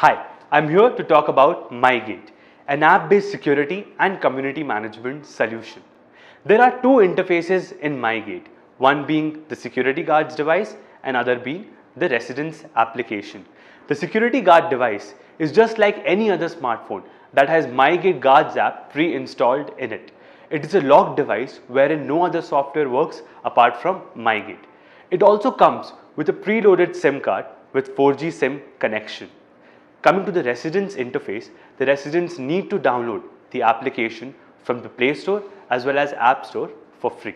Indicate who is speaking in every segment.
Speaker 1: Hi, I'm here to talk about MyGate, an app-based security and community management solution. There are two interfaces in MyGate, one being the security guard's device and other being the resident's application. The security guard device is just like any other smartphone that has MyGate Guards app pre-installed in it. It is a locked device wherein no other software works apart from MyGate. It also comes with a preloaded SIM card with 4G SIM connection. Coming to the residents interface, the residents need to download the application from the Play Store as well as App Store for free.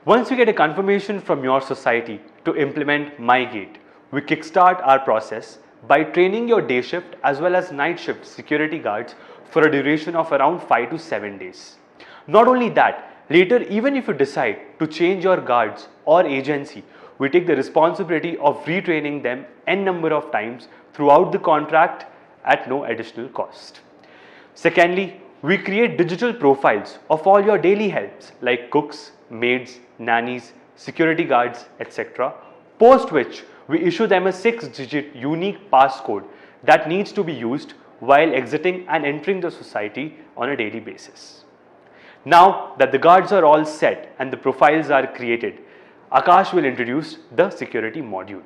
Speaker 1: Once we get a confirmation from your society to implement MyGate, we kickstart our process by training your day shift as well as night shift security guards for a duration of around 5 to 7 days. Not only that, later even if you decide to change your guards or agency, we take the responsibility of retraining them n number of times throughout the contract at no additional cost. Secondly, we create digital profiles of all your daily helps like cooks, maids, nannies, security guards, etc. Post which we issue them a 6-digit unique passcode that needs to be used while exiting and entering the society on a daily basis. Now that the guards are all set and the profiles are created, Akash will introduce the security module.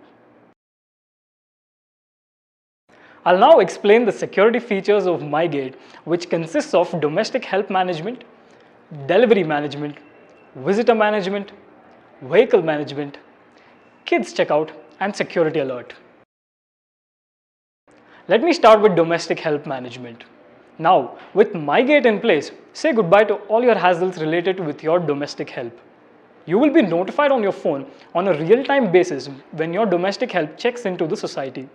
Speaker 2: I'll now explain the security features of MyGate, which consists of domestic help management, delivery management, visitor management, vehicle management, kids checkout, and security alert. Let me start with domestic help management. Now, with MyGate in place, say goodbye to all your hassles related with your domestic help. You will be notified on your phone on a real-time basis when your domestic help checks into the society.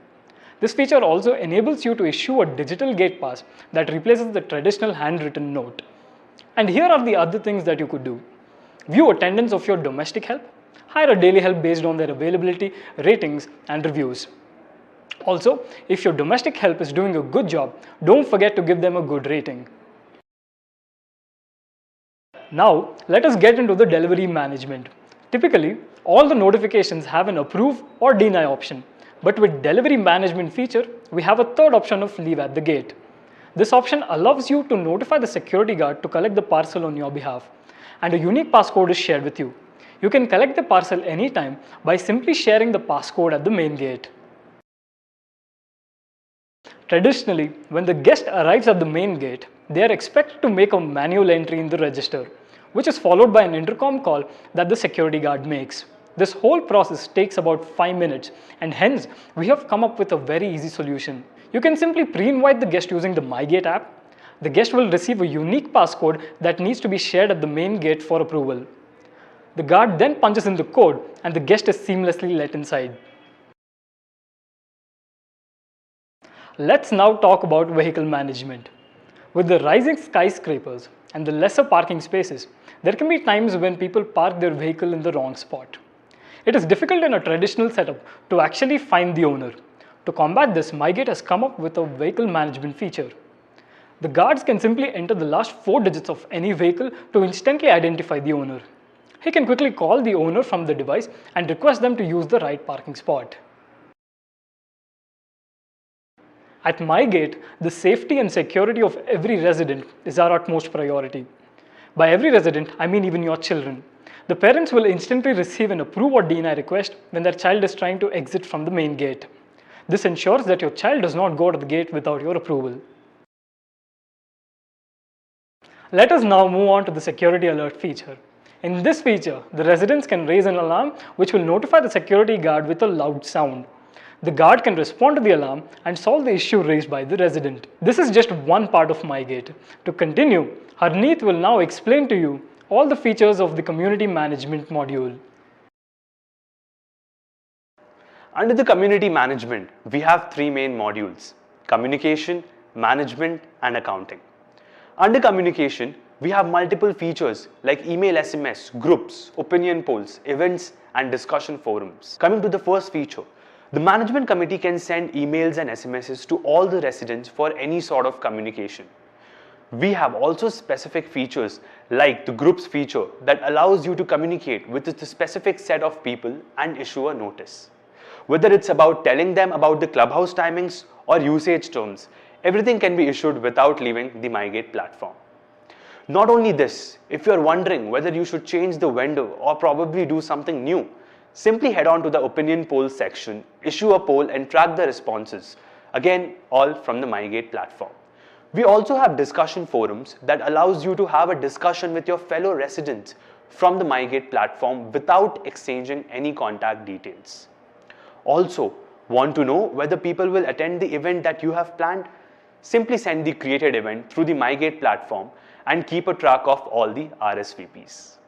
Speaker 2: This feature also enables you to issue a digital gate pass that replaces the traditional handwritten note. And here are the other things that you could do. View attendance of your domestic help, hire a daily help based on their availability, ratings, and reviews. Also, if your domestic help is doing a good job, don't forget to give them a good rating. Now, let us get into the delivery management. Typically, all the notifications have an approve or deny option. But with delivery management feature, we have a third option of leave at the gate. This option allows you to notify the security guard to collect the parcel on your behalf, and a unique passcode is shared with you. You can collect the parcel anytime by simply sharing the passcode at the main gate. Traditionally, when the guest arrives at the main gate, they are expected to make a manual entry in the register, which is followed by an intercom call that the security guard makes. This whole process takes about 5 minutes, and hence we have come up with a very easy solution. You can simply pre-invite the guest using the MyGate app. The guest will receive a unique passcode that needs to be shared at the main gate for approval. The guard then punches in the code and the guest is seamlessly let inside. Let's now talk about vehicle management. With the rising skyscrapers and the lesser parking spaces, there can be times when people park their vehicle in the wrong spot. It is difficult in a traditional setup to actually find the owner. To combat this, MyGate has come up with a vehicle management feature. The guards can simply enter the last 4 digits of any vehicle to instantly identify the owner. He can quickly call the owner from the device and request them to use the right parking spot. At MyGate, the safety and security of every resident is our utmost priority. By every resident, I mean even your children. The parents will instantly receive an approve or deny request when their child is trying to exit from the main gate. This ensures that your child does not go to the gate without your approval. Let us now move on to the security alert feature. In this feature, the residents can raise an alarm which will notify the security guard with a loud sound. The guard can respond to the alarm and solve the issue raised by the resident. This is just one part of MyGate. To continue, Harneet will now explain to you all the features of the community management module.
Speaker 1: Under the community management, we have 3 main modules: communication, management, and accounting. Under communication, we have multiple features like email, SMS, groups, opinion polls, events, and discussion forums. Coming to the first feature, the management committee can send emails and SMSs to all the residents for any sort of communication. We have also specific features like the groups feature that allows you to communicate with a specific set of people and issue a notice. Whether it's about telling them about the clubhouse timings or usage terms, everything can be issued without leaving the MyGate platform. Not only this, if you're wondering whether you should change the vendor or probably do something new, simply head on to the opinion polls section, issue a poll and track the responses. Again, all from the MyGate platform. We also have discussion forums that allows you to have a discussion with your fellow residents from the MyGate platform without exchanging any contact details. Also, want to know whether people will attend the event that you have planned? Simply send the created event through the MyGate platform and keep a track of all the RSVPs.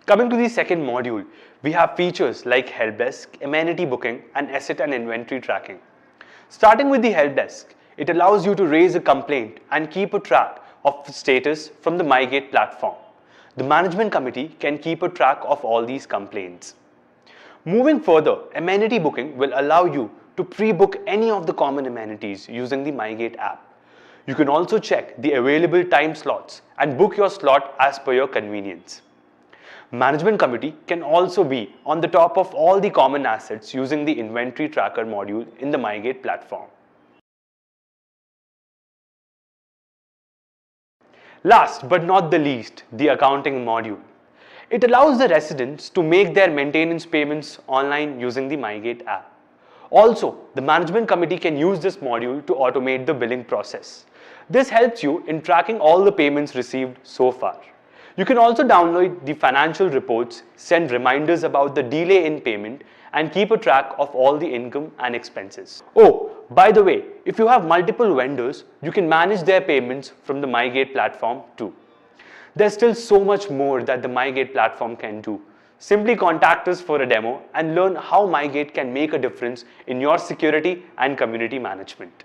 Speaker 1: Coming to the second module, we have features like help desk, amenity booking, and asset and inventory tracking. Starting with the help desk, it allows you to raise a complaint and keep a track of status from the MyGate platform. The management committee can keep a track of all these complaints. Moving further, amenity booking will allow you to pre-book any of the common amenities using the MyGate app. You can also check the available time slots and book your slot as per your convenience. Management committee can also be on the top of all the common assets using the inventory tracker module in the MyGate platform. Last but not the least, the accounting module. It allows the residents to make their maintenance payments online using the MyGate app. Also, the management committee can use this module to automate the billing process. This helps you in tracking all the payments received so far. You can also download the financial reports, send reminders about the delay in payment, and keep a track of all the income and expenses. Oh, by the way, if you have multiple vendors, you can manage their payments from the MyGate platform too. There's still so much more that the MyGate platform can do. Simply contact us for a demo and learn how MyGate can make a difference in your security and community management.